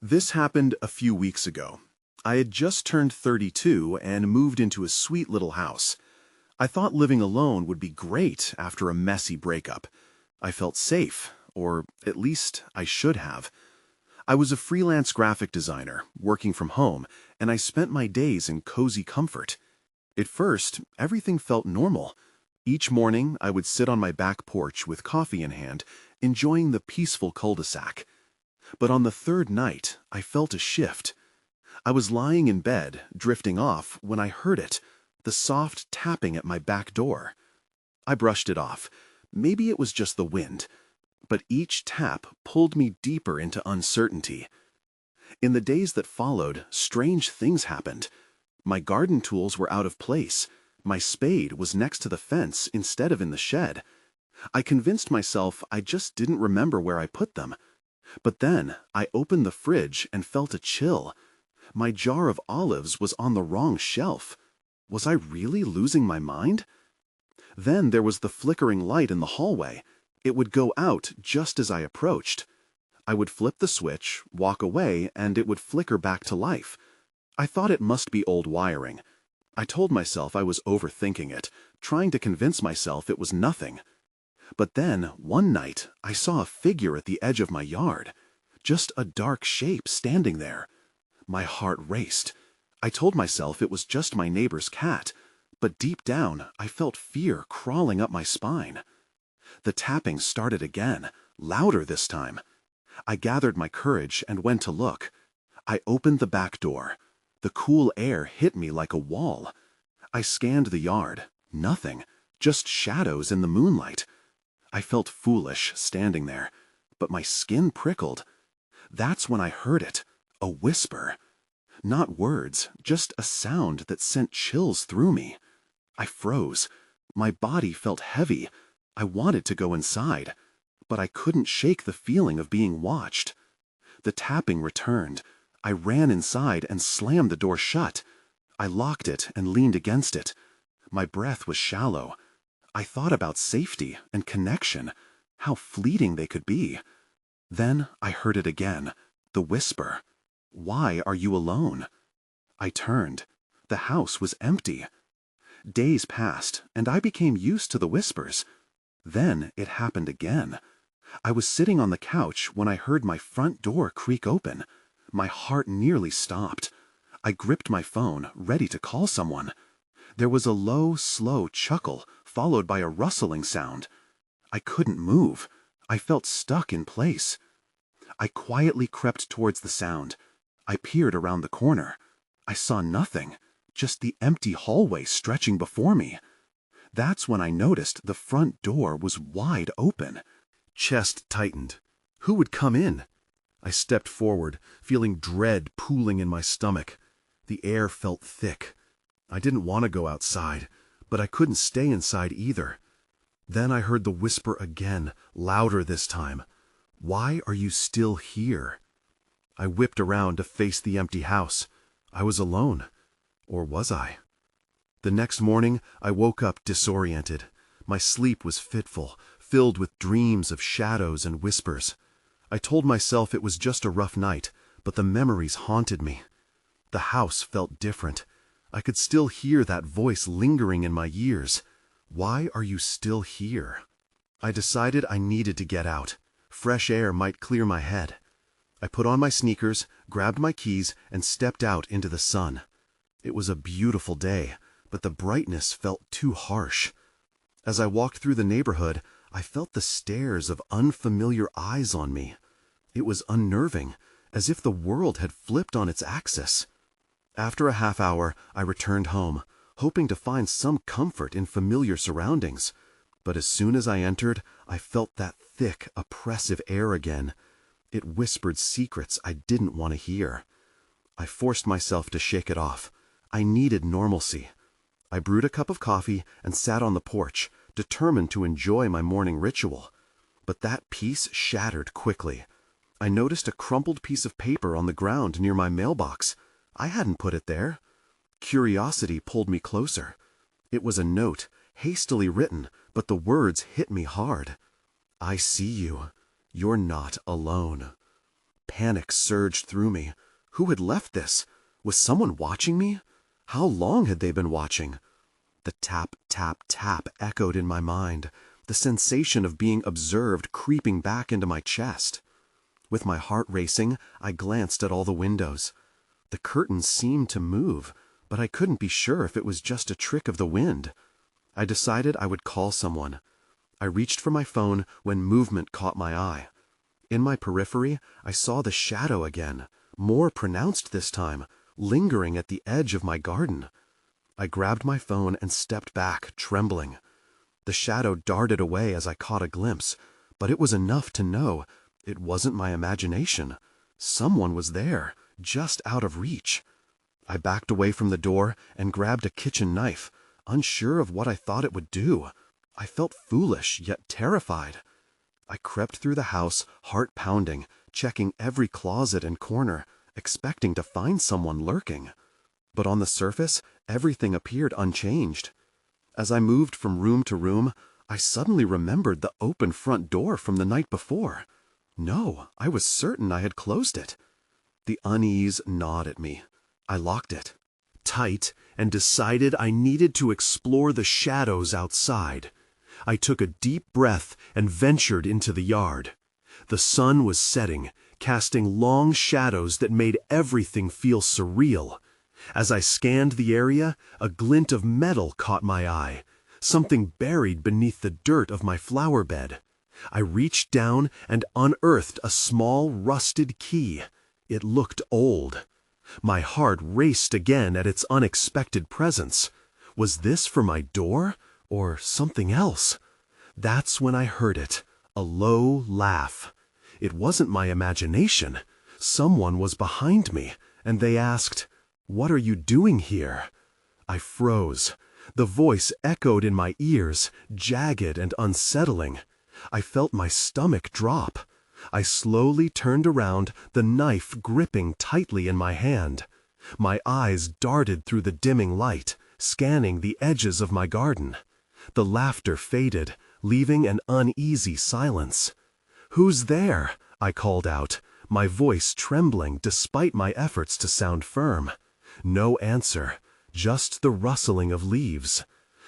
This happened a few weeks ago. I had just turned 32 and moved into a sweet little house. I thought living alone would be great after a messy breakup. I felt safe, or at least I should have. I was a freelance graphic designer, working from home, and I spent my days in cozy comfort. At first, everything felt normal. Each morning, I would sit on my back porch with coffee in hand, enjoying the peaceful cul-de-sac. But on the third night, I felt a shift. I was lying in bed, drifting off, when I heard it, the soft tapping at my back door. I brushed it off. Maybe it was just the wind. But each tap pulled me deeper into uncertainty. In the days that followed, strange things happened. My garden tools were out of place. My spade was next to the fence instead of in the shed. I convinced myself I just didn't remember where I put them. But then I opened the fridge and felt a chill. My jar of olives was on the wrong shelf. Was I really losing my mind? Then there was the flickering light in the hallway. It would go out just as I approached. I would flip the switch, walk away, and it would flicker back to life. I thought it must be old wiring. I told myself I was overthinking it, trying to convince myself it was nothing. But then, one night, I saw a figure at the edge of my yard. Just a dark shape standing there. My heart raced. I told myself it was just my neighbor's cat, but deep down, I felt fear crawling up my spine. The tapping started again, louder this time. I gathered my courage and went to look. I opened the back door. The cool air hit me like a wall. I scanned the yard. Nothing. Just shadows in the moonlight. I felt foolish standing there, but my skin prickled. That's when I heard it, a whisper. Not words, just a sound that sent chills through me. I froze. My body felt heavy. I wanted to go inside, but I couldn't shake the feeling of being watched. The tapping returned. I ran inside and slammed the door shut. I locked it and leaned against it. My breath was shallow. I thought about safety and connection, how fleeting they could be. Then I heard it again, the whisper. Why are you alone? I turned. The house was empty. Days passed, and I became used to the whispers. Then it happened again. I was sitting on the couch when I heard my front door creak open. My heart nearly stopped. I gripped my phone, ready to call someone. There was a low, slow chuckle, followed by a rustling sound. I couldn't move. I felt stuck in place. I quietly crept towards the sound. I peered around the corner. I saw nothing, just the empty hallway stretching before me. That's when I noticed the front door was wide open. Chest tightened. Who would come in? I stepped forward, feeling dread pooling in my stomach. The air felt thick. I didn't want to go outside, but I couldn't stay inside either. Then I heard the whisper again, louder this time. Why are you still here? I whipped around to face the empty house. I was alone. Or was I? The next morning, I woke up disoriented. My sleep was fitful, filled with dreams of shadows and whispers. I told myself it was just a rough night, but the memories haunted me. The house felt different. I could still hear that voice lingering in my ears. Why are you still here? I decided I needed to get out. Fresh air might clear my head. I put on my sneakers, grabbed my keys, and stepped out into the sun. It was a beautiful day, but the brightness felt too harsh. As I walked through the neighborhood, I felt the stares of unfamiliar eyes on me. It was unnerving, as if the world had flipped on its axis. After a half hour, I returned home, hoping to find some comfort in familiar surroundings. But as soon as I entered, I felt that thick, oppressive air again. It whispered secrets I didn't want to hear. I forced myself to shake it off. I needed normalcy. I brewed a cup of coffee and sat on the porch, determined to enjoy my morning ritual. But that peace shattered quickly. I noticed a crumpled piece of paper on the ground near my mailbox. I hadn't put it there. Curiosity pulled me closer. It was a note, hastily written, but the words hit me hard. I see you. You're not alone. Panic surged through me. Who had left this? Was someone watching me? How long had they been watching? The tap, tap, tap echoed in my mind, the sensation of being observed creeping back into my chest. With my heart racing, I glanced at all the windows. The curtains seemed to move, but I couldn't be sure if it was just a trick of the wind. I decided I would call someone. I reached for my phone when movement caught my eye. In my periphery, I saw the shadow again, more pronounced this time, lingering at the edge of my garden. I grabbed my phone and stepped back, trembling. The shadow darted away as I caught a glimpse, but it was enough to know it wasn't my imagination. Someone was there, just out of reach. I backed away from the door and grabbed a kitchen knife, unsure of what I thought it would do. I felt foolish, yet terrified. I crept through the house, heart pounding, checking every closet and corner, expecting to find someone lurking. But on the surface, everything appeared unchanged. As I moved from room to room, I suddenly remembered the open front door from the night before. No, I was certain I had closed it. The unease gnawed at me. I locked it tight and decided I needed to explore the shadows outside. I took a deep breath and ventured into the yard. The sun was setting, casting long shadows that made everything feel surreal. As I scanned the area, a glint of metal caught my eye, something buried beneath the dirt of my flower bed. I reached down and unearthed a small rusted key. It looked old. My heart raced again at its unexpected presence. Was this for my door, or something else? That's when I heard it, a low laugh. It wasn't my imagination. Someone was behind me, and they asked, "What are you doing here?" I froze. The voice echoed in my ears, jagged and unsettling. I felt my stomach drop. I slowly turned around, the knife gripping tightly in my hand. My eyes darted through the dimming light, scanning the edges of my garden. The laughter faded, leaving an uneasy silence. "Who's there?" I called out, my voice trembling despite my efforts to sound firm. No answer, just the rustling of leaves.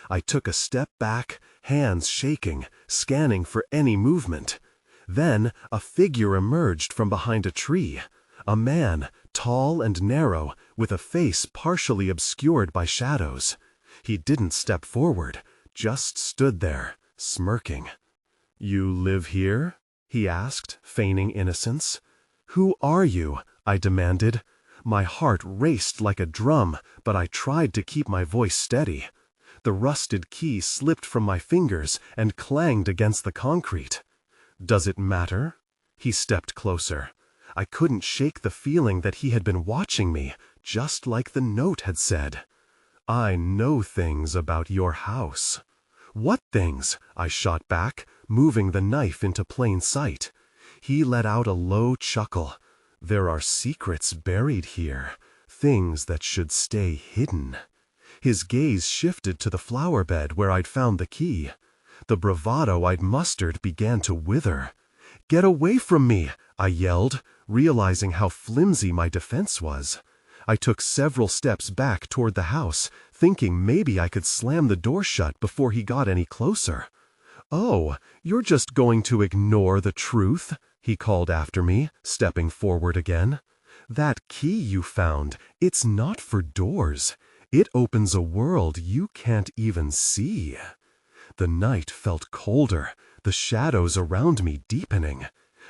I took a step back, hands shaking, scanning for any movement. Then a figure emerged from behind a tree. A man, tall and narrow, with a face partially obscured by shadows. He didn't step forward, just stood there, smirking. "You live here?" he asked, feigning innocence. "Who are you?" I demanded. My heart raced like a drum, but I tried to keep my voice steady. The rusted key slipped from my fingers and clanged against the concrete. "Does it matter?" He stepped closer. I couldn't shake the feeling that he had been watching me, just like the note had said. "I know things about your house." "What things?" I shot back, moving the knife into plain sight. He let out a low chuckle. "There are secrets buried here, things that should stay hidden." His gaze shifted to the flower bed where I'd found the key. The bravado I'd mustered began to wither. "Get away from me!" I yelled, realizing how flimsy my defense was. I took several steps back toward the house, thinking maybe I could slam the door shut before he got any closer. "Oh, you're just going to ignore the truth?" he called after me, stepping forward again. "That key you found, it's not for doors. It opens a world you can't even see." The night felt colder, the shadows around me deepening.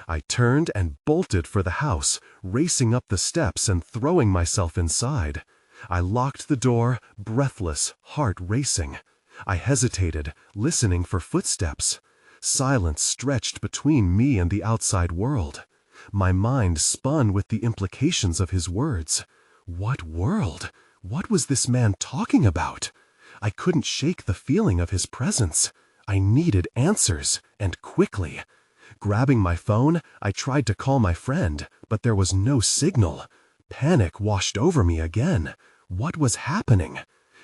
I turned and bolted for the house, racing up the steps and throwing myself inside. I locked the door, breathless, heart racing. I hesitated, listening for footsteps. Silence stretched between me and the outside world. My mind spun with the implications of his words. What world? What was this man talking about? I couldn't shake the feeling of his presence. I needed answers, and quickly. Grabbing my phone, I tried to call my friend, but there was no signal. Panic washed over me again. What was happening?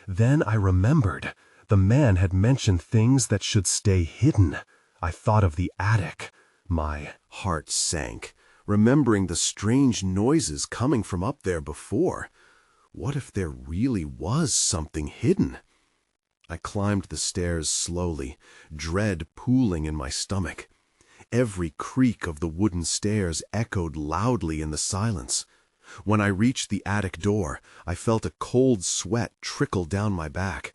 Then I remembered. The man had mentioned things that should stay hidden. I thought of the attic. My heart sank. remembering the strange noises coming from up there before. What if there really was something hidden? I climbed the stairs slowly, dread pooling in my stomach. Every creak of the wooden stairs echoed loudly in the silence. When I reached the attic door, I felt a cold sweat trickle down my back.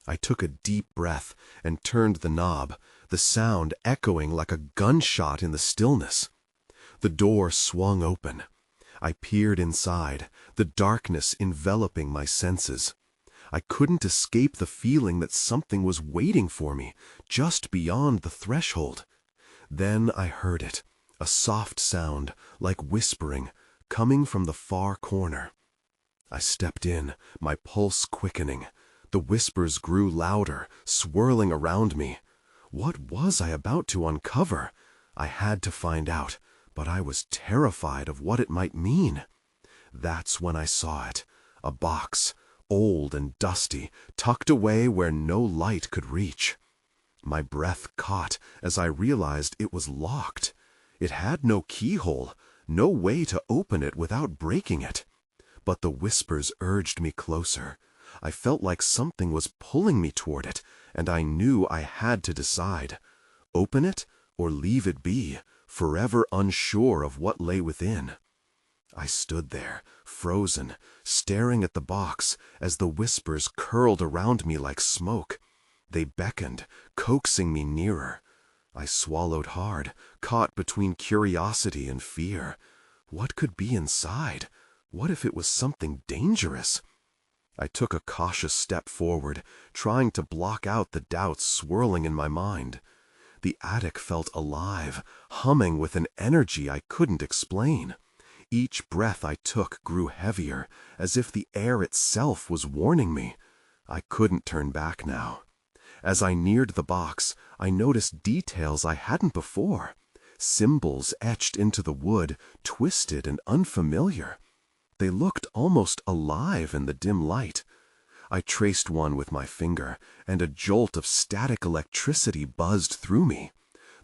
I took a deep breath and turned the knob, the sound echoing like a gunshot in the stillness. The door swung open. I peered inside, the darkness enveloping my senses. I couldn't escape the feeling that something was waiting for me, just beyond the threshold. Then I heard it, a soft sound, like whispering, coming from the far corner. I stepped in, my pulse quickening. The whispers grew louder, swirling around me. What was I about to uncover? I had to find out, but I was terrified of what it might mean. That's when I saw it, a box, old and dusty, tucked away where no light could reach. My breath caught as I realized it was locked. It had no keyhole, no way to open it without breaking it. But the whispers urged me closer. I felt like something was pulling me toward it, and I knew I had to decide. Open it or leave it be, forever unsure of what lay within. I stood there, frozen, staring at the box as the whispers curled around me like smoke. They beckoned, coaxing me nearer. I swallowed hard, caught between curiosity and fear. What could be inside? What if it was something dangerous? I took a cautious step forward, trying to block out the doubts swirling in my mind. The attic felt alive, humming with an energy I couldn't explain. Each breath I took grew heavier, as if the air itself was warning me. I couldn't turn back now. As I neared the box, I noticed details I hadn't before. Symbols etched into the wood, twisted and unfamiliar. They looked almost alive in the dim light. I traced one with my finger, and a jolt of static electricity buzzed through me.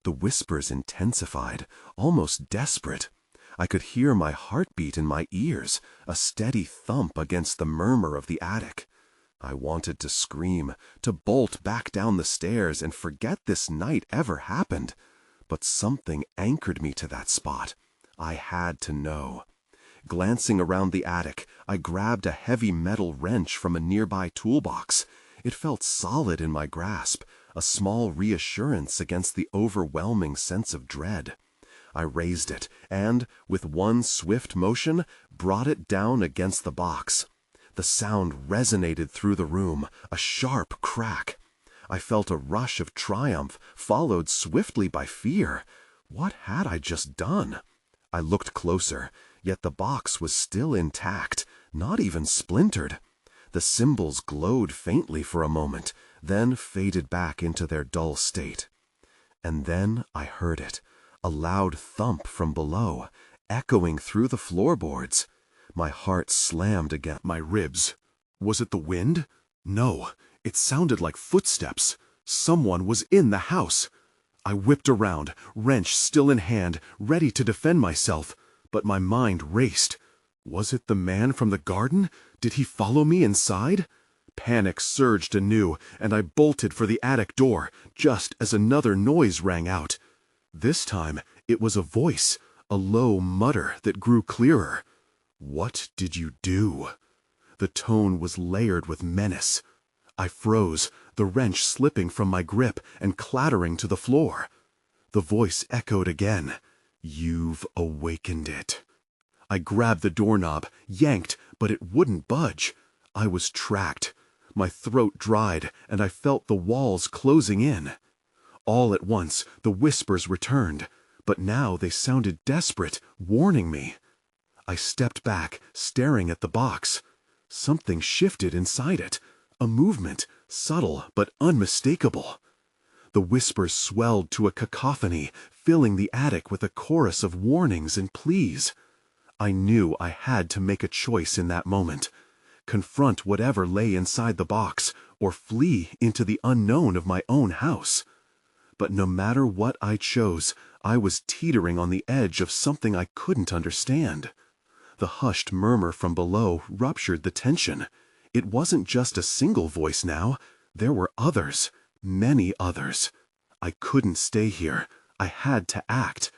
The whispers intensified, almost desperate. I could hear my heartbeat in my ears, a steady thump against the murmur of the attic. I wanted to scream, to bolt back down the stairs and forget this night ever happened. But something anchored me to that spot. I had to know. Glancing around the attic, I grabbed a heavy metal wrench from a nearby toolbox. It felt solid in my grasp, a small reassurance against the overwhelming sense of dread. I raised it and, with one swift motion, brought it down against the box. The sound resonated through the room, a sharp crack. I felt a rush of triumph, followed swiftly by fear. What had I just done? I looked closer, yet the box was still intact, not even splintered. The symbols glowed faintly for a moment, then faded back into their dull state. And then I heard it, a loud thump from below, echoing through the floorboards. My heart slammed against my ribs. Was it the wind? No, it sounded like footsteps. Someone was in the house. I whipped around, wrench still in hand, ready to defend myself, but my mind raced. Was it the man from the garden? Did he follow me inside? Panic surged anew, and I bolted for the attic door, just as another noise rang out. This time, it was a voice, a low mutter that grew clearer. "What did you do?" The tone was layered with menace. I froze, the wrench slipping from my grip and clattering to the floor. The voice echoed again. "You've awakened it." I grabbed the doorknob, yanked, but it wouldn't budge. I was trapped. My throat dried, and I felt the walls closing in. All at once, the whispers returned, but now they sounded desperate, warning me. I stepped back, staring at the box. Something shifted inside it, a movement, subtle but unmistakable. The whispers swelled to a cacophony, filling the attic with a chorus of warnings and pleas. I knew I had to make a choice in that moment. Confront whatever lay inside the box, or flee into the unknown of my own house. But no matter what I chose, I was teetering on the edge of something I couldn't understand. The hushed murmur from below ruptured the tension. It wasn't just a single voice now. There were others, many others. I couldn't stay here. I had to act.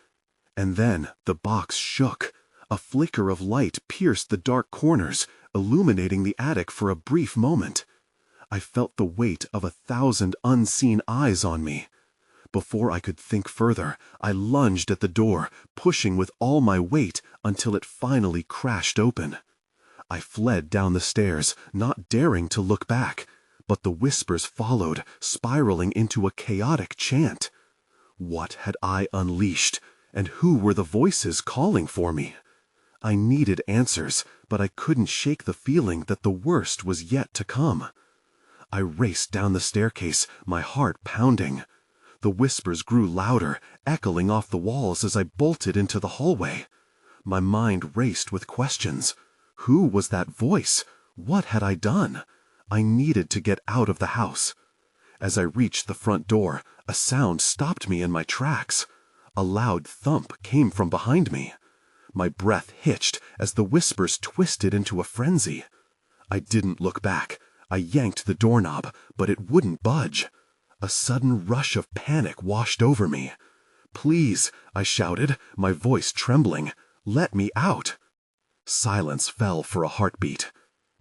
And then the box shook. A flicker of light pierced the dark corners, illuminating the attic for a brief moment. I felt the weight of 1,000 unseen eyes on me. Before I could think further, I lunged at the door, pushing with all my weight until it finally crashed open. I fled down the stairs, not daring to look back, but the whispers followed, spiraling into a chaotic chant. What had I unleashed, and who were the voices calling for me? I needed answers, but I couldn't shake the feeling that the worst was yet to come. I raced down the staircase, my heart pounding. The whispers grew louder, echoing off the walls as I bolted into the hallway. My mind raced with questions. Who was that voice? What had I done? I needed to get out of the house. As I reached the front door, a sound stopped me in my tracks. A loud thump came from behind me. My breath hitched as the whispers twisted into a frenzy. I didn't look back. I yanked the doorknob, but it wouldn't budge. A sudden rush of panic washed over me. "Please," I shouted, my voice trembling, "let me out." Silence fell for a heartbeat.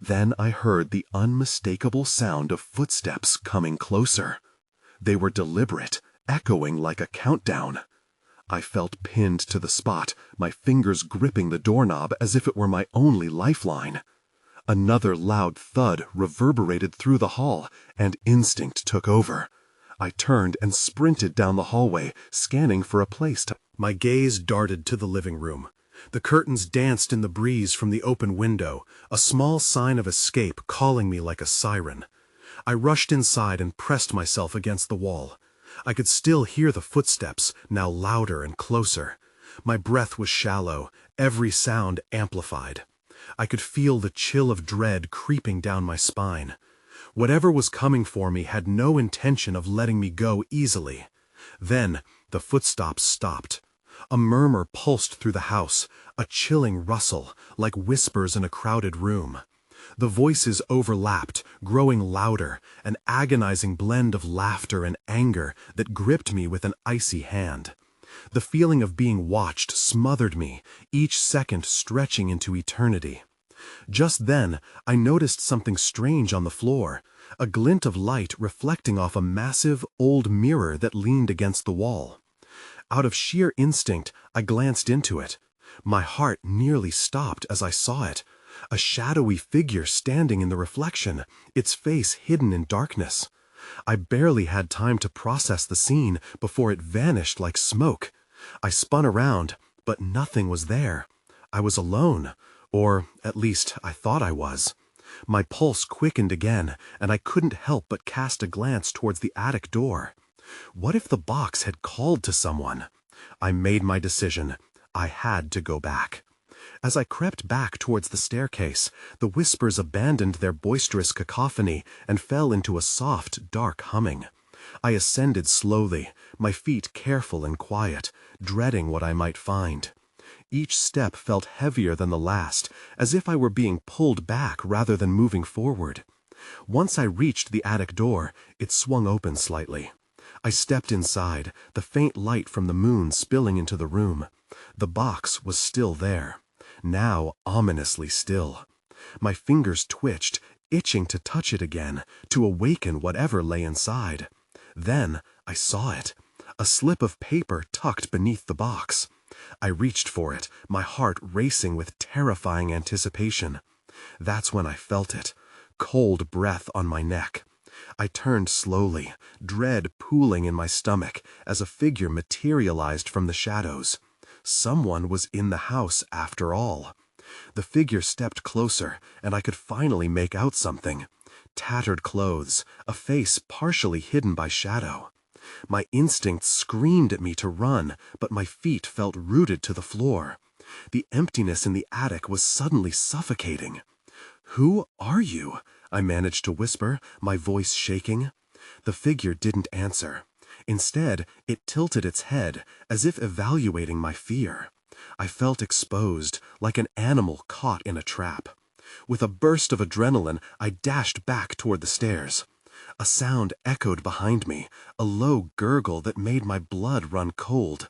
Then I heard the unmistakable sound of footsteps coming closer. They were deliberate, echoing like a countdown. I felt pinned to the spot, my fingers gripping the doorknob as if it were my only lifeline. Another loud thud reverberated through the hall, and instinct took over. I turned and sprinted down the hallway, scanning for a place to... My gaze darted to the living room. The curtains danced in the breeze from the open window, a small sign of escape calling me like a siren. I rushed inside and pressed myself against the wall. I could still hear the footsteps, now louder and closer. My breath was shallow, every sound amplified. I could feel the chill of dread creeping down my spine. Whatever was coming for me had no intention of letting me go easily. Then the footsteps stopped. A murmur pulsed through the house, a chilling rustle, like whispers in a crowded room. The voices overlapped, growing louder, an agonizing blend of laughter and anger that gripped me with an icy hand. The feeling of being watched smothered me, each second stretching into eternity. Just then, I noticed something strange on the floor, a glint of light reflecting off a massive, old mirror that leaned against the wall. Out of sheer instinct, I glanced into it. My heart nearly stopped as I saw it, a shadowy figure standing in the reflection, its face hidden in darkness. I barely had time to process the scene before it vanished like smoke. I spun around, but nothing was there. I was alone, or at least I thought I was. My pulse quickened again, and I couldn't help but cast a glance towards the attic door. What if the box had called to someone? I made my decision. I had to go back. As I crept back towards the staircase, the whispers abandoned their boisterous cacophony and fell into a soft, dark humming. I ascended slowly, my feet careful and quiet, dreading what I might find. Each step felt heavier than the last, as if I were being pulled back rather than moving forward. Once I reached the attic door, it swung open slightly. I stepped inside, the faint light from the moon spilling into the room. The box was still there, now ominously still. My fingers twitched, itching to touch it again, to awaken whatever lay inside. Then I saw it, a slip of paper tucked beneath the box. I reached for it, my heart racing with terrifying anticipation. That's when I felt it, cold breath on my neck. I turned slowly, dread pooling in my stomach as a figure materialized from the shadows. Someone was in the house after all. The figure stepped closer, and I could finally make out something. Tattered clothes, a face partially hidden by shadow. My instincts screamed at me to run, but my feet felt rooted to the floor. The emptiness in the attic was suddenly suffocating. "Who are you?" I managed to whisper, my voice shaking. The figure didn't answer. Instead, it tilted its head, as if evaluating my fear. I felt exposed, like an animal caught in a trap. With a burst of adrenaline, I dashed back toward the stairs. A sound echoed behind me, a low gurgle that made my blood run cold.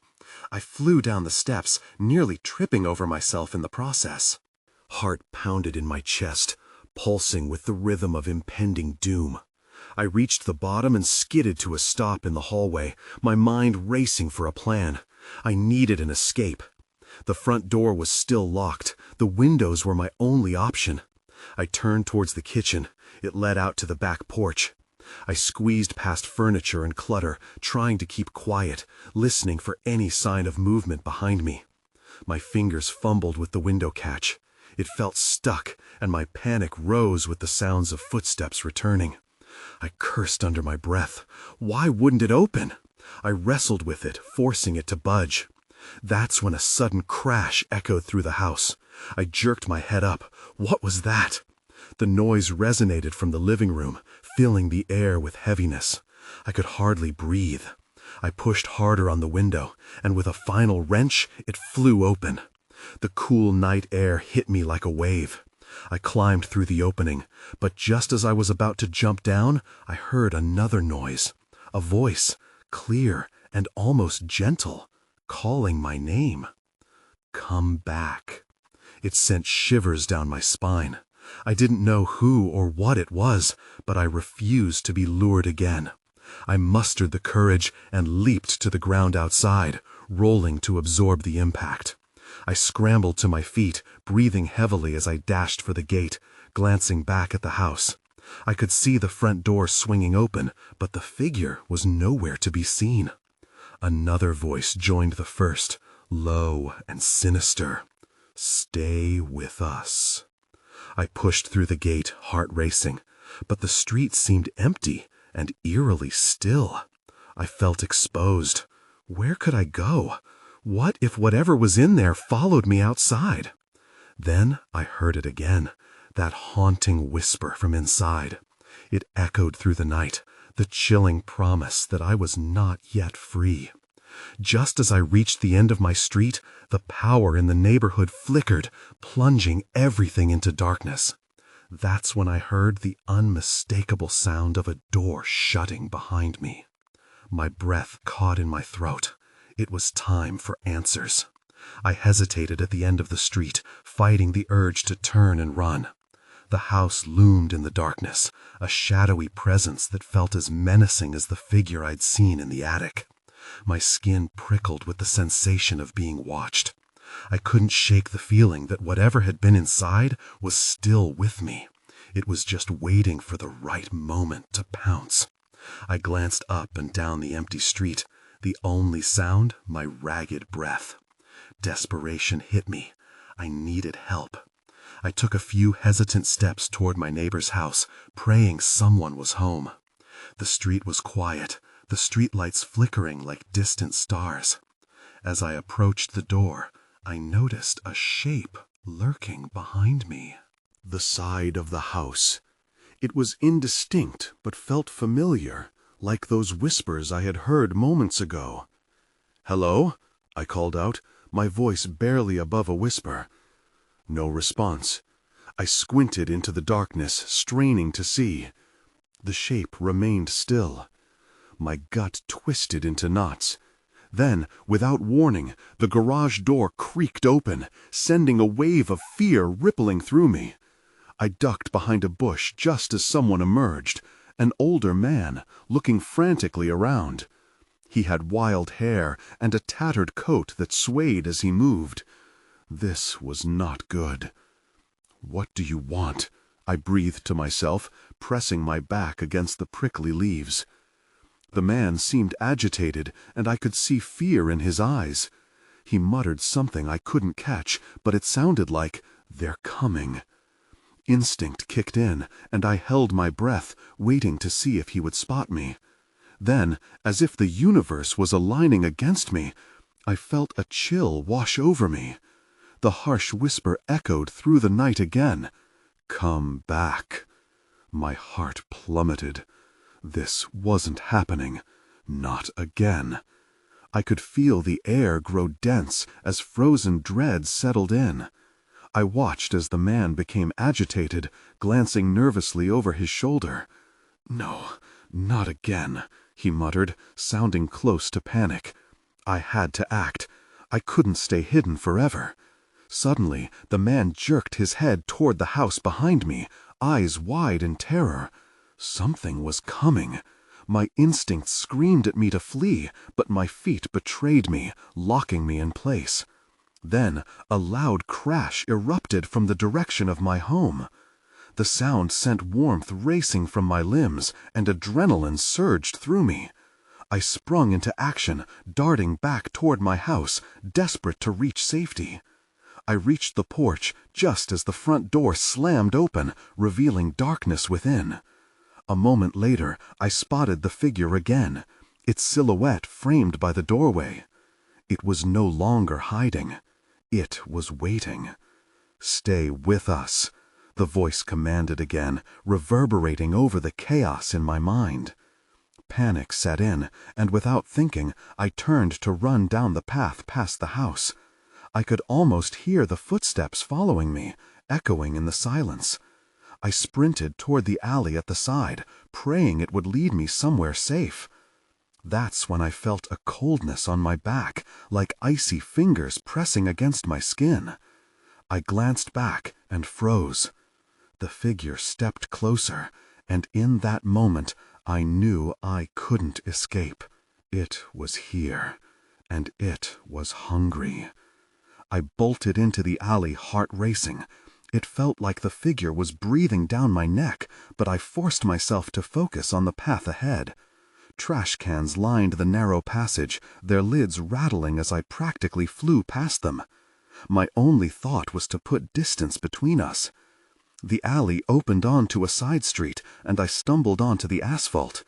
I flew down the steps, nearly tripping over myself in the process. Heart pounded in my chest, pulsing with the rhythm of impending doom. I reached the bottom and skidded to a stop in the hallway, my mind racing for a plan. I needed an escape. The front door was still locked. The windows were my only option. I turned towards the kitchen. It led out to the back porch. I squeezed past furniture and clutter, trying to keep quiet, listening for any sign of movement behind me. My fingers fumbled with the window catch. It felt stuck, and my panic rose with the sounds of footsteps returning. I cursed under my breath. Why wouldn't it open? I wrestled with it, forcing it to budge. That's when a sudden crash echoed through the house. I jerked my head up. What was that? The noise resonated from the living room, filling the air with heaviness. I could hardly breathe. I pushed harder on the window, and with a final wrench, it flew open. The cool night air hit me like a wave. I climbed through the opening, but just as I was about to jump down, I heard another noise. A voice, clear and almost gentle, calling my name. Come back. It sent shivers down my spine. I didn't know who or what it was, but I refused to be lured again. I mustered the courage and leaped to the ground outside, rolling to absorb the impact. I scrambled to my feet, breathing heavily as I dashed for the gate, glancing back at the house. I could see the front door swinging open, but the figure was nowhere to be seen. Another voice joined the first, low and sinister. Stay with us. I pushed through the gate, heart racing, but the street seemed empty and eerily still. I felt exposed. Where could I go? What if whatever was in there followed me outside? Then I heard it again, that haunting whisper from inside. It echoed through the night, the chilling promise that I was not yet free. Just as I reached the end of my street, the power in the neighborhood flickered, plunging everything into darkness. That's when I heard the unmistakable sound of a door shutting behind me. My breath caught in my throat. It was time for answers. I hesitated at the end of the street, fighting the urge to turn and run. The house loomed in the darkness, a shadowy presence that felt as menacing as the figure I'd seen in the attic. My skin prickled with the sensation of being watched. I couldn't shake the feeling that whatever had been inside was still with me. It was just waiting for the right moment to pounce. I glanced up and down the empty street, the only sound my ragged breath. Desperation hit me. I needed help. I took a few hesitant steps toward my neighbor's house, praying someone was home. The street was quiet, the streetlights flickering like distant stars. As I approached the door, I noticed a shape lurking behind me. The side of the house. It was indistinct, but felt familiar, like those whispers I had heard moments ago. "Hello?" I called out, my voice barely above a whisper. No response. I squinted into the darkness, straining to see. The shape remained still. My gut twisted into knots. Then, without warning, the garage door creaked open, sending a wave of fear rippling through me. I ducked behind a bush just as someone emerged, an older man, looking frantically around. He had wild hair and a tattered coat that swayed as he moved. This was not good. "What do you want?" I breathed to myself, pressing my back against the prickly leaves. The man seemed agitated, and I could see fear in his eyes. He muttered something I couldn't catch, but it sounded like, "They're coming." Instinct kicked in, and I held my breath, waiting to see if he would spot me. Then, as if the universe was aligning against me, I felt a chill wash over me. The harsh whisper echoed through the night again. "Come back." My heart plummeted. This wasn't happening. Not again. I could feel the air grow dense as frozen dread settled in. I watched as the man became agitated, glancing nervously over his shoulder. "No, not again," he muttered, sounding close to panic. I had to act. I couldn't stay hidden forever. Suddenly, the man jerked his head toward the house behind me, eyes wide in terror. Something was coming. My instincts screamed at me to flee, but my feet betrayed me, locking me in place. Then a loud crash erupted from the direction of my home. The sound sent warmth racing from my limbs, and adrenaline surged through me. I sprung into action, darting back toward my house, desperate to reach safety. I reached the porch just as the front door slammed open, revealing darkness within. A moment later, I spotted the figure again, its silhouette framed by the doorway. It was no longer hiding. It was waiting. "Stay with us," the voice commanded again, reverberating over the chaos in my mind. Panic set in, and without thinking, I turned to run down the path past the house. I could almost hear the footsteps following me, echoing in the silence. I sprinted toward the alley at the side, praying it would lead me somewhere safe. That's when I felt a coldness on my back, like icy fingers pressing against my skin. I glanced back and froze. The figure stepped closer, and in that moment I knew I couldn't escape. It was here, and it was hungry. I bolted into the alley, heart racing. It felt like the figure was breathing down my neck, but I forced myself to focus on the path ahead. Trash cans lined the narrow passage, their lids rattling as I practically flew past them. My only thought was to put distance between us. The alley opened onto a side street, and I stumbled onto the asphalt.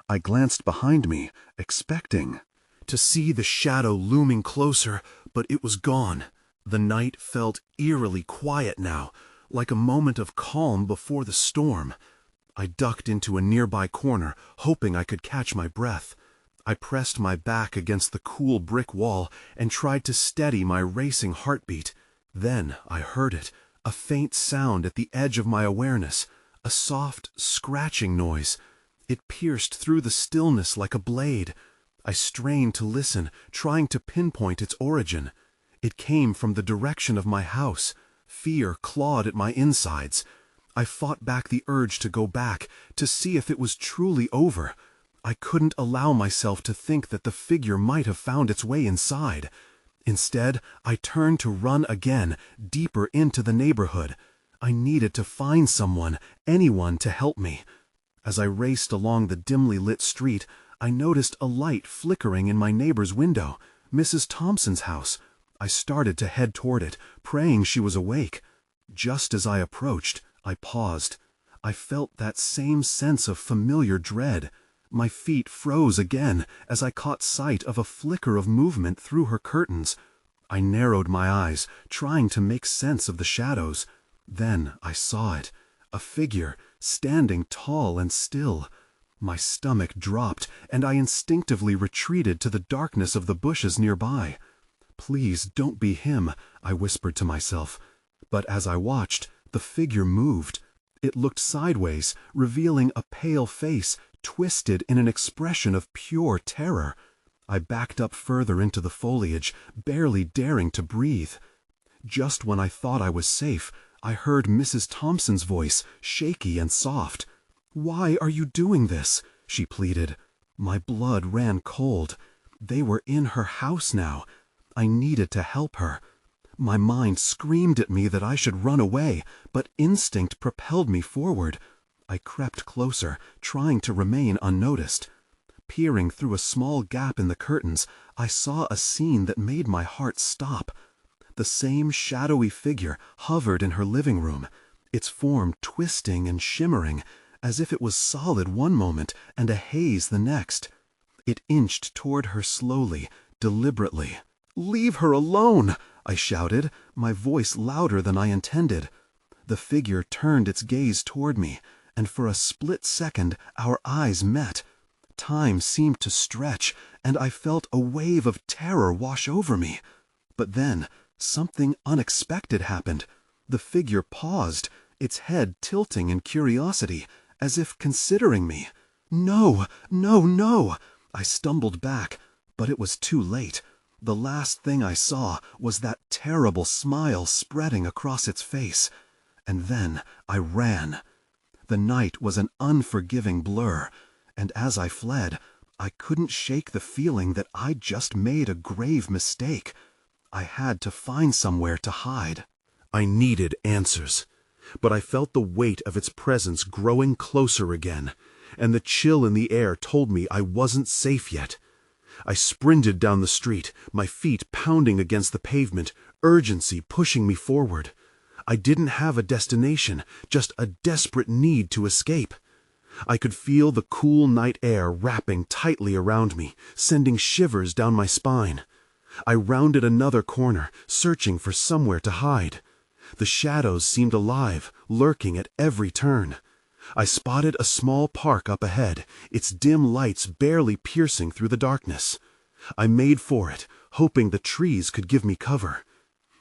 I glanced behind me, expecting to see the shadow looming closer, but it was gone. The night felt eerily quiet now, like a moment of calm before the storm. I ducked into a nearby corner, hoping I could catch my breath. I pressed my back against the cool brick wall and tried to steady my racing heartbeat. Then I heard it, a faint sound at the edge of my awareness, a soft, scratching noise. It pierced through the stillness like a blade. I strained to listen, trying to pinpoint its origin. It came from the direction of my house. Fear clawed at my insides. I fought back the urge to go back, to see if it was truly over. I couldn't allow myself to think that the figure might have found its way inside. Instead, I turned to run again, deeper into the neighborhood. I needed to find someone, anyone to help me. As I raced along the dimly lit street, I noticed a light flickering in my neighbor's window, Mrs. Thompson's house. I started to head toward it, praying she was awake. Just as I approached, I paused. I felt that same sense of familiar dread. My feet froze again as I caught sight of a flicker of movement through her curtains. I narrowed my eyes, trying to make sense of the shadows. Then I saw it, a figure, standing tall and still. My stomach dropped, and I instinctively retreated to the darkness of the bushes nearby. "Please don't be him," I whispered to myself. But as I watched, the figure moved. It looked sideways, revealing a pale face, twisted in an expression of pure terror. I backed up further into the foliage, barely daring to breathe. Just when I thought I was safe, I heard Mrs. Thompson's voice, shaky and soft. "Why are you doing this?" she pleaded. My blood ran cold. They were in her house now. I needed to help her. My mind screamed at me that I should run away, but instinct propelled me forward. I crept closer, trying to remain unnoticed. Peering through a small gap in the curtains, I saw a scene that made my heart stop. The same shadowy figure hovered in her living room, its form twisting and shimmering, as if it was solid one moment and a haze the next. It inched toward her slowly, deliberately. "Leave her alone!" I shouted, my voice louder than I intended. The figure turned its gaze toward me, and for a split second our eyes met. Time seemed to stretch, and I felt a wave of terror wash over me. But then, something unexpected happened. The figure paused, its head tilting in curiosity, as if considering me. No, no, no! I stumbled back, but it was too late. The last thing I saw was that terrible smile spreading across its face. And then I ran. The night was an unforgiving blur, and as I fled, I couldn't shake the feeling that I'd just made a grave mistake. I had to find somewhere to hide. I needed answers, but I felt the weight of its presence growing closer again, and the chill in the air told me I wasn't safe yet. I sprinted down the street, my feet pounding against the pavement, urgency pushing me forward. I didn't have a destination, just a desperate need to escape. I could feel the cool night air wrapping tightly around me, sending shivers down my spine. I rounded another corner, searching for somewhere to hide. The shadows seemed alive, lurking at every turn. I spotted a small park up ahead, its dim lights barely piercing through the darkness. I made for it, hoping the trees could give me cover.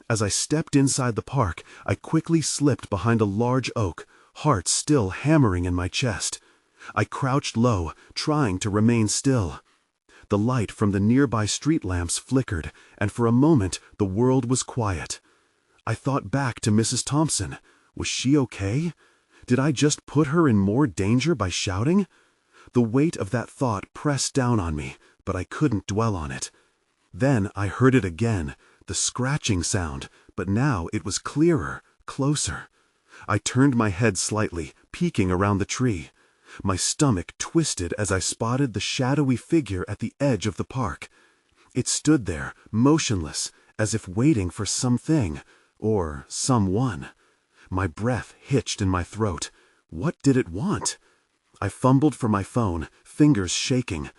As I stepped inside the park, I quickly slipped behind a large oak, heart still hammering in my chest. I crouched low, trying to remain still. The light from the nearby street lamps flickered, and for a moment the world was quiet. I thought back to Mrs. Thompson. Was she okay? Did I just put her in more danger by shouting? The weight of that thought pressed down on me, but I couldn't dwell on it. Then I heard it again, the scratching sound, but now it was clearer, closer. I turned my head slightly, peeking around the tree. My stomach twisted as I spotted the shadowy figure at the edge of the park. It stood there, motionless, as if waiting for something, or someone. My breath hitched in my throat. What did it want? I fumbled for my phone, fingers shaking.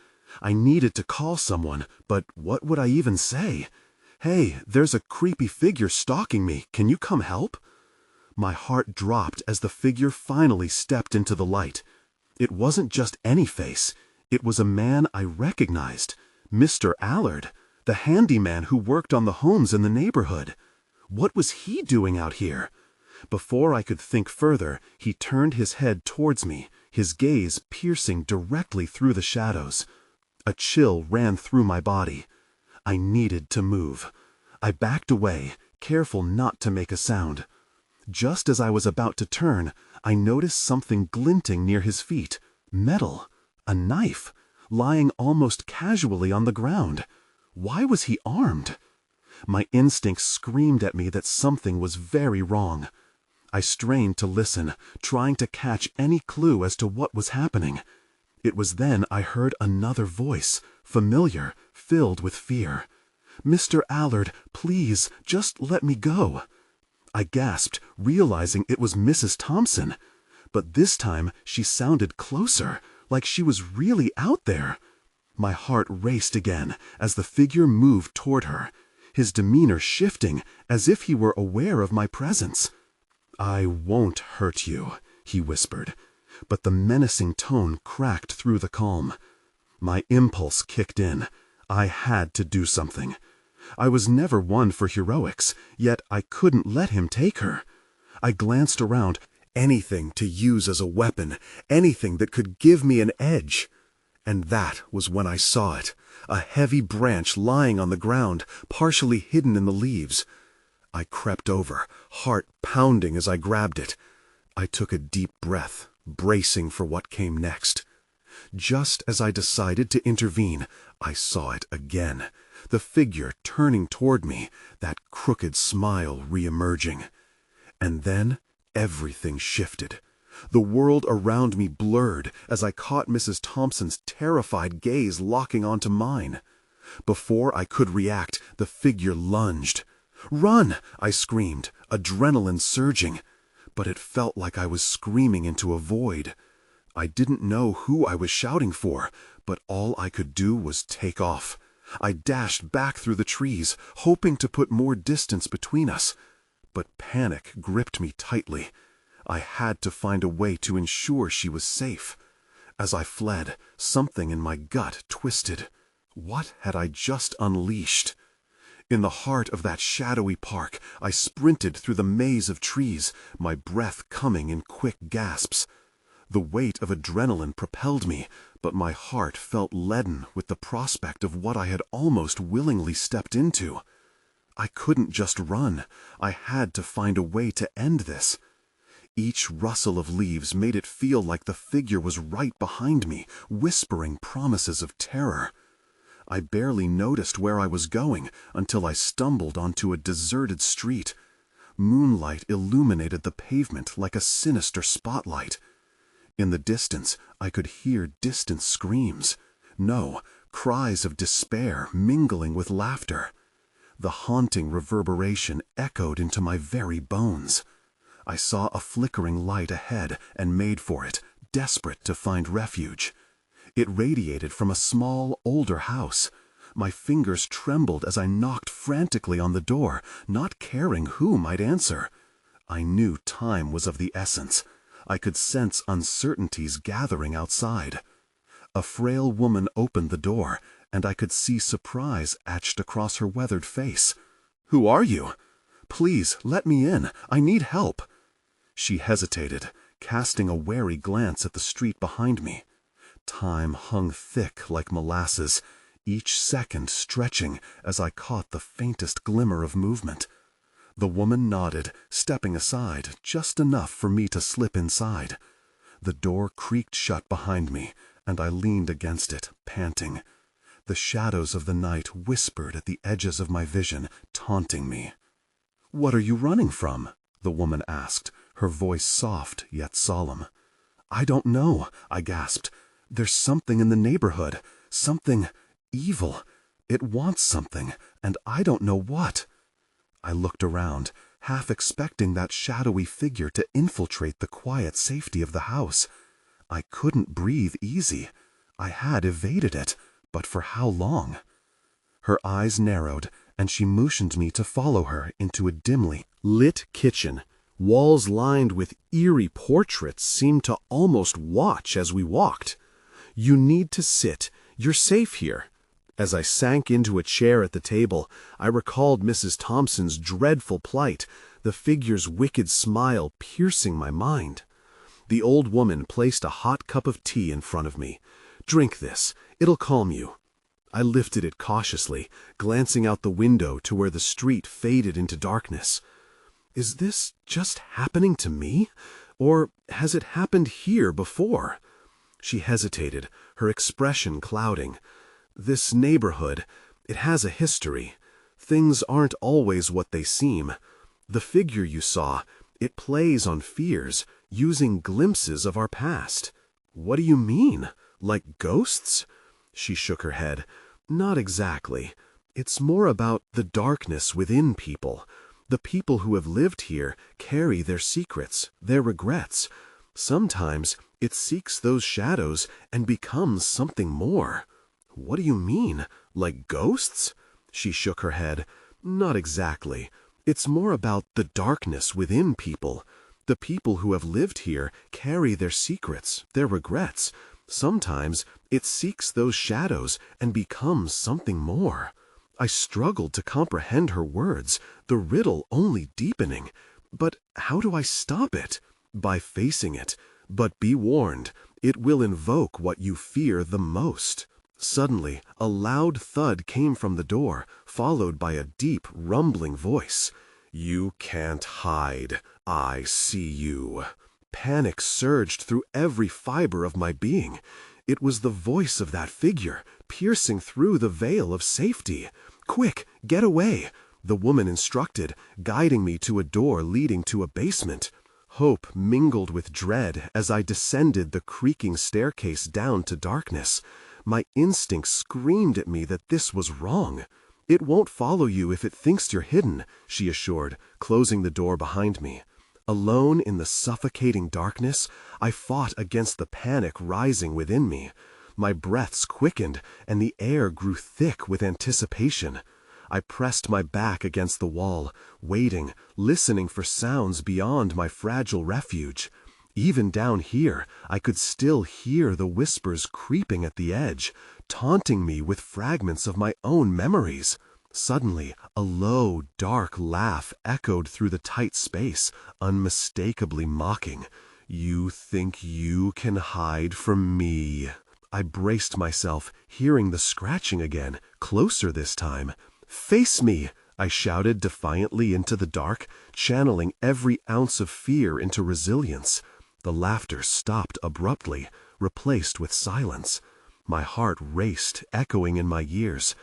I needed to call someone, but what would I even say? Hey, there's a creepy figure stalking me. Can you come help? My heart dropped as the figure finally stepped into the light. It wasn't just any face. It was a man I recognized. Mr. Allard, the handyman who worked on the homes in the neighborhood. What was he doing out here? Before I could think further, he turned his head towards me, his gaze piercing directly through the shadows. A chill ran through my body. I needed to move. I backed away, careful not to make a sound. Just as I was about to turn, I noticed something glinting near his feet. Metal. A knife. Lying almost casually on the ground. Why was he armed? My instincts screamed at me that something was very wrong. I strained to listen, trying to catch any clue as to what was happening. It was then I heard another voice, familiar, filled with fear. "Mr. Allard, please, just let me go." I gasped, realizing it was Mrs. Thompson. But this time she sounded closer, like she was really out there. My heart raced again as the figure moved toward her, his demeanor shifting as if he were aware of my presence. "I won't hurt you," he whispered, but the menacing tone cracked through the calm. My impulse kicked in. I had to do something. I was never one for heroics, yet I couldn't let him take her. I glanced around, anything to use as a weapon, anything that could give me an edge. And that was when I saw it, a heavy branch lying on the ground, partially hidden in the leaves. I crept over, heart pounding as I grabbed it. I took a deep breath, bracing for what came next. Just as I decided to intervene, I saw it again, the figure turning toward me, that crooked smile re-emerging. And then everything shifted. The world around me blurred as I caught Mrs. Thompson's terrified gaze locking onto mine. Before I could react, the figure lunged. "Run!" I screamed, adrenaline surging. But it felt like I was screaming into a void. I didn't know who I was shouting for, but all I could do was take off. I dashed back through the trees, hoping to put more distance between us. But panic gripped me tightly. I had to find a way to ensure she was safe. As I fled, something in my gut twisted. What had I just unleashed? In the heart of that shadowy park, I sprinted through the maze of trees, my breath coming in quick gasps. The weight of adrenaline propelled me, but my heart felt leaden with the prospect of what I had almost willingly stepped into. I couldn't just run. I had to find a way to end this. Each rustle of leaves made it feel like the figure was right behind me, whispering promises of terror. I barely noticed where I was going until I stumbled onto a deserted street. Moonlight illuminated the pavement like a sinister spotlight. In the distance, I could hear distant screams. No, cries of despair mingling with laughter. The haunting reverberation echoed into my very bones. I saw a flickering light ahead and made for it, desperate to find refuge. It radiated from a small, older house. My fingers trembled as I knocked frantically on the door, not caring who might answer. I knew time was of the essence. I could sense uncertainties gathering outside. A frail woman opened the door, and I could see surprise etched across her weathered face. "Who are you? Please, let me in. I need help." She hesitated, casting a wary glance at the street behind me. Time hung thick like molasses, each second stretching as I caught the faintest glimmer of movement. The woman nodded, stepping aside just enough for me to slip inside. The door creaked shut behind me, and I leaned against it, panting. The shadows of the night whispered at the edges of my vision, taunting me. "What are you running from?" the woman asked, her voice soft yet solemn. "I don't know," I gasped. "There's something in the neighborhood, something evil. It wants something, and I don't know what." I looked around, half expecting that shadowy figure to infiltrate the quiet safety of the house. I couldn't breathe easy. I had evaded it, but for how long? Her eyes narrowed, and she motioned me to follow her into a dimly lit kitchen. Walls lined with eerie portraits seemed to almost watch as we walked. "You need to sit. You're safe here." As I sank into a chair at the table, I recalled Mrs. Thompson's dreadful plight, the figure's wicked smile piercing my mind. The old woman placed a hot cup of tea in front of me. "Drink this. It'll calm you." I lifted it cautiously, glancing out the window to where the street faded into darkness. Is this just happening to me? Or has it happened here before? She hesitated, her expression clouding. "This neighborhood, it has a history. Things aren't always what they seem. The figure you saw, it plays on fears, using glimpses of our past." "What do you mean? Like ghosts?" She shook her head. "Not exactly. It's more about the darkness within people. The people who have lived here carry their secrets, their regrets. Sometimes it seeks those shadows and becomes something more." "What do you mean? Like ghosts?" She shook her head. "Not exactly. It's more about the darkness within people. The people who have lived here carry their secrets, their regrets. Sometimes it seeks those shadows and becomes something more." I struggled to comprehend her words, the riddle only deepening. But how do I stop it? By facing it. But be warned, it will invoke what you fear the most. Suddenly, a loud thud came from the door, followed by a deep, rumbling voice. "You can't hide. I see you." Panic surged through every fiber of my being. It was the voice of that figure, piercing through the veil of safety. "Quick, get away," the woman instructed, guiding me to a door leading to a basement. Hope mingled with dread as I descended the creaking staircase down to darkness. My instinct screamed at me that this was wrong. "It won't follow you if it thinks you're hidden," she assured, closing the door behind me. Alone in the suffocating darkness, I fought against the panic rising within me. My breaths quickened, and the air grew thick with anticipation. I pressed my back against the wall, waiting, listening for sounds beyond my fragile refuge. Even down here, I could still hear the whispers creeping at the edge, taunting me with fragments of my own memories. Suddenly, a low, dark laugh echoed through the tight space, unmistakably mocking. "You think you can hide from me?" I braced myself, hearing the scratching again, closer this time. "Face me!" I shouted defiantly into the dark, channeling every ounce of fear into resilience. The laughter stopped abruptly, replaced with silence. My heart raced, echoing in my ears.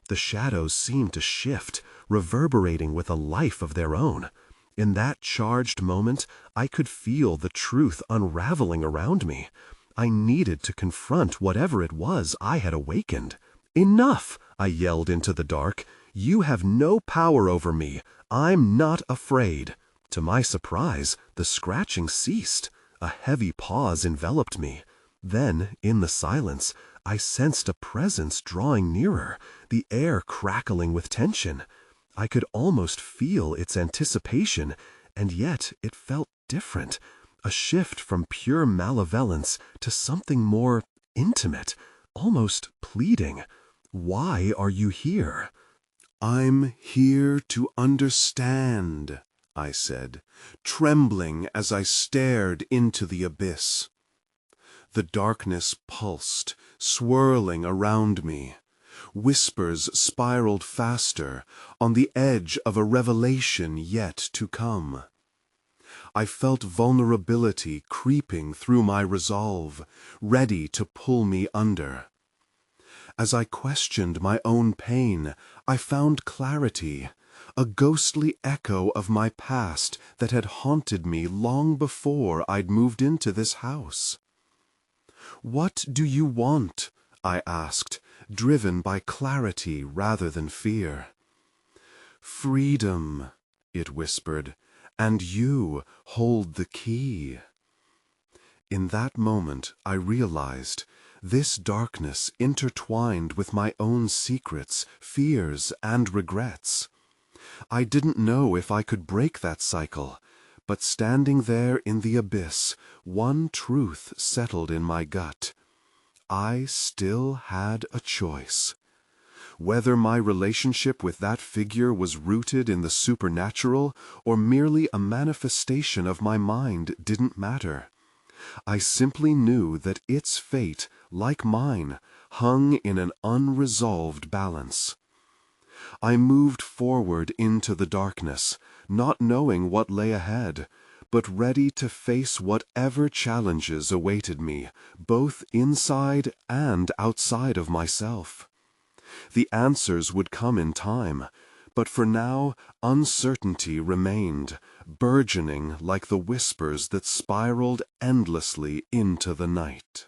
The shadows seemed to shift, reverberating with a life of their own. In that charged moment, I could feel the truth unraveling around me. I needed to confront whatever it was I had awakened. "Enough!" I yelled into the dark. "You have no power over me. I'm not afraid." To my surprise, the scratching ceased. A heavy pause enveloped me. Then, in the silence, I sensed a presence drawing nearer, the air crackling with tension. I could almost feel its anticipation, and yet it felt different. A shift from pure malevolence to something more intimate, almost pleading. "Why are you here?" "I'm here to understand," I said, trembling as I stared into the abyss. The darkness pulsed, swirling around me. Whispers spiraled faster, on the edge of a revelation yet to come. I felt vulnerability creeping through my resolve, ready to pull me under. As I questioned my own pain, I found clarity, a ghostly echo of my past that had haunted me long before I'd moved into this house. "What do you want?" I asked, driven by clarity rather than fear. "Freedom," it whispered, "and you hold the key." In that moment, I realized this darkness intertwined with my own secrets, fears, and regrets. I didn't know if I could break that cycle, but standing there in the abyss, one truth settled in my gut. I still had a choice. Whether my relationship with that figure was rooted in the supernatural or merely a manifestation of my mind didn't matter. I simply knew that its fate, like mine, hung in an unresolved balance. I moved forward into the darkness, not knowing what lay ahead, but ready to face whatever challenges awaited me, both inside and outside of myself. The answers would come in time, but for now uncertainty remained, burgeoning like the whispers that spiraled endlessly into the night.